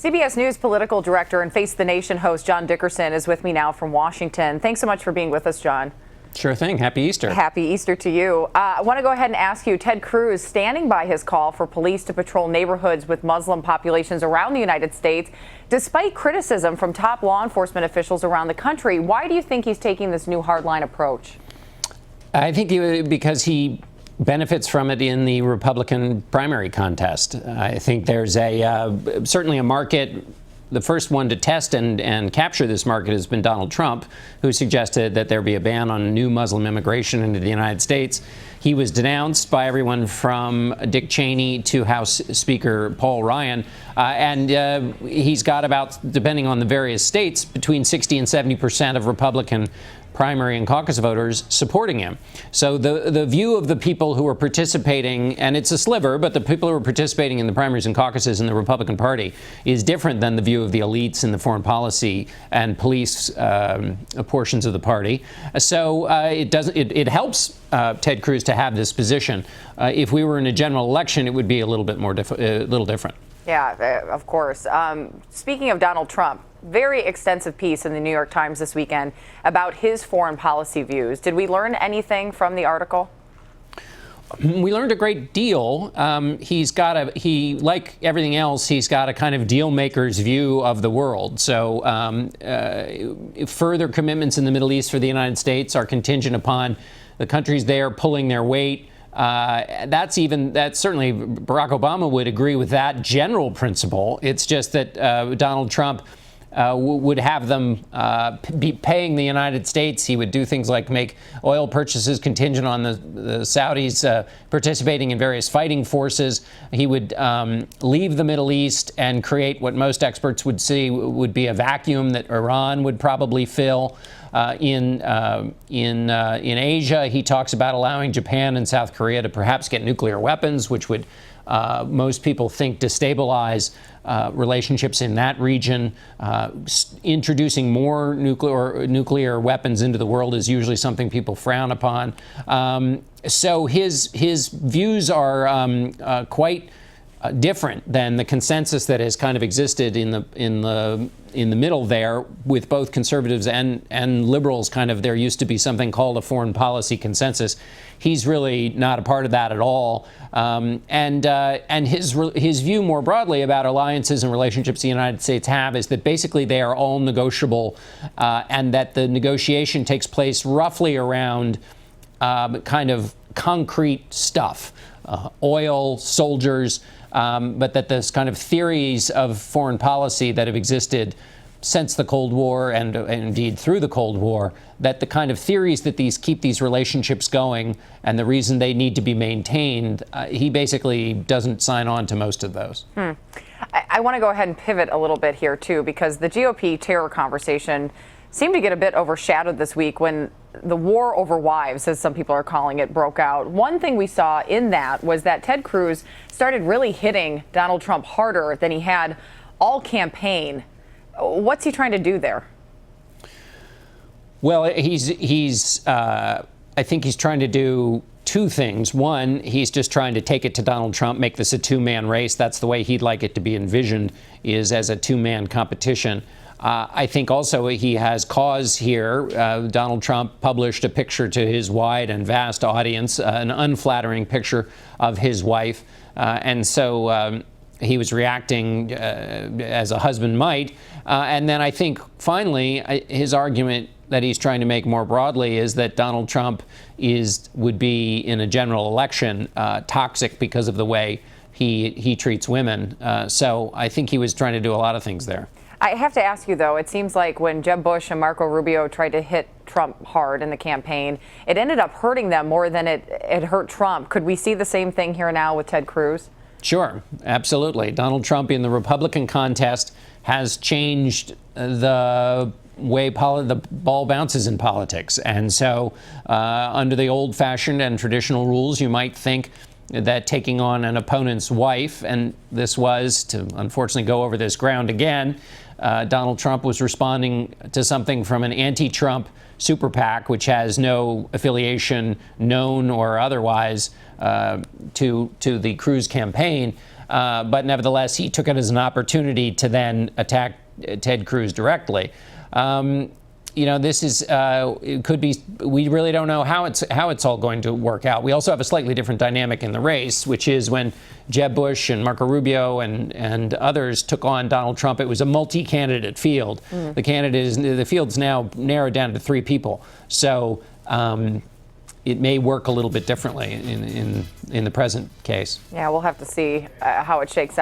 CBS News political director and Face the Nation host John Dickerson is with me now from Washington. Thanks so much for being with us, John. Sure thing. Happy Easter. Happy Easter to you. I want to go ahead and ask you, Ted Cruz standing by his call for police to patrol neighborhoods with Muslim populations around the United States, despite criticism from top law enforcement officials around the country. Why do you think he's taking this new hardline approach? I think because he benefits from it in the Republican primary contest. I think there's certainly a market. The first one to test and capture this market has been Donald Trump, who suggested that there be a ban on new Muslim immigration into the United States. He was denounced by everyone from Dick Cheney to House Speaker Paul Ryan. And he's got about, depending on the various states, between 60 and 70% of Republican primary and caucus voters supporting him. So the view of the people who are participating, and it's a sliver, but the people who are participating in the primaries and caucuses in the Republican Party is different than the view of the elites in the foreign policy and police portions of the party. So it helps Ted Cruz to have this position. If we were in a general election, it would be a little bit more little different. Yeah, of course. Speaking of Donald Trump, very extensive piece in the New York Times this weekend about his foreign policy views. Did we learn anything from the article? We learned a great deal. He, like everything else, he's got a kind of deal maker's view of the world. So further commitments in the Middle East for the United States are contingent upon the countries there pulling their weight. That's certainly Barack Obama would agree with that general principle. It's just that Donald Trump would have them be paying the United States. He would do things like make oil purchases contingent on the Saudis participating in various fighting forces. He would leave the Middle East and create what most experts would see would be a vacuum that Iran would probably fill. In Asia, he talks about allowing Japan and South Korea to perhaps get nuclear weapons, which would most people think destabilize relationships in that region. Introducing more nuclear weapons into the world is usually something people frown upon. So his views are quite different than the consensus that has kind of existed in the middle there, with both conservatives and liberals. Kind of, there used to be something called a foreign policy consensus. He's really not a part of that at all. And his view more broadly about alliances and relationships the United States have is that basically they are all negotiable, and that the negotiation takes place roughly around kind of concrete stuff, oil, soldiers. But that this kind of theories of foreign policy that have existed since the Cold War and indeed through the Cold War, that the kind of theories that keep these relationships going and the reason they need to be maintained, he basically doesn't sign on to most of those. I want to go ahead and pivot a little bit here, too, because the GOP terror conversation seemed to get a bit overshadowed this week when the war over wives, as some people are calling it, broke out. One thing we saw in that was that Ted Cruz started really hitting Donald Trump harder than he had all campaign. What's he trying to do there? Well, I think he's trying to do two things. One, he's just trying to take it to Donald Trump, make this a two-man race. That's the way he'd like it to be envisioned, is as a two-man competition. I think also he has cause here. Donald Trump published a picture to his wide and vast audience, an unflattering picture of his wife. And so he was reacting as a husband might. And then I think finally his argument that he's trying to make more broadly is that Donald Trump would be in a general election toxic because of the way he treats women. So I think he was trying to do a lot of things there. I have to ask you, though, it seems like when Jeb Bush and Marco Rubio tried to hit Trump hard in the campaign, it ended up hurting them more than it hurt Trump. Could we see the same thing here now with Ted Cruz? Sure, absolutely. Donald Trump in the Republican contest has changed the way the ball bounces in politics. And so under the old-fashioned and traditional rules, you might think that taking on an opponent's wife, and this was, to unfortunately go over this ground again, Donald Trump was responding to something from an anti-Trump super PAC, which has no affiliation, known or otherwise, to the Cruz campaign. But nevertheless, he took it as an opportunity to then attack Ted Cruz directly. This is it could be. We really don't know how it's all going to work out. We also have a slightly different dynamic in the race, which is when Jeb Bush and Marco Rubio and others took on Donald Trump. It was a multi-candidate field. The field's now narrowed down to 3 people. So it may work a little bit differently in the present case. Yeah, we'll have to see how it shakes out.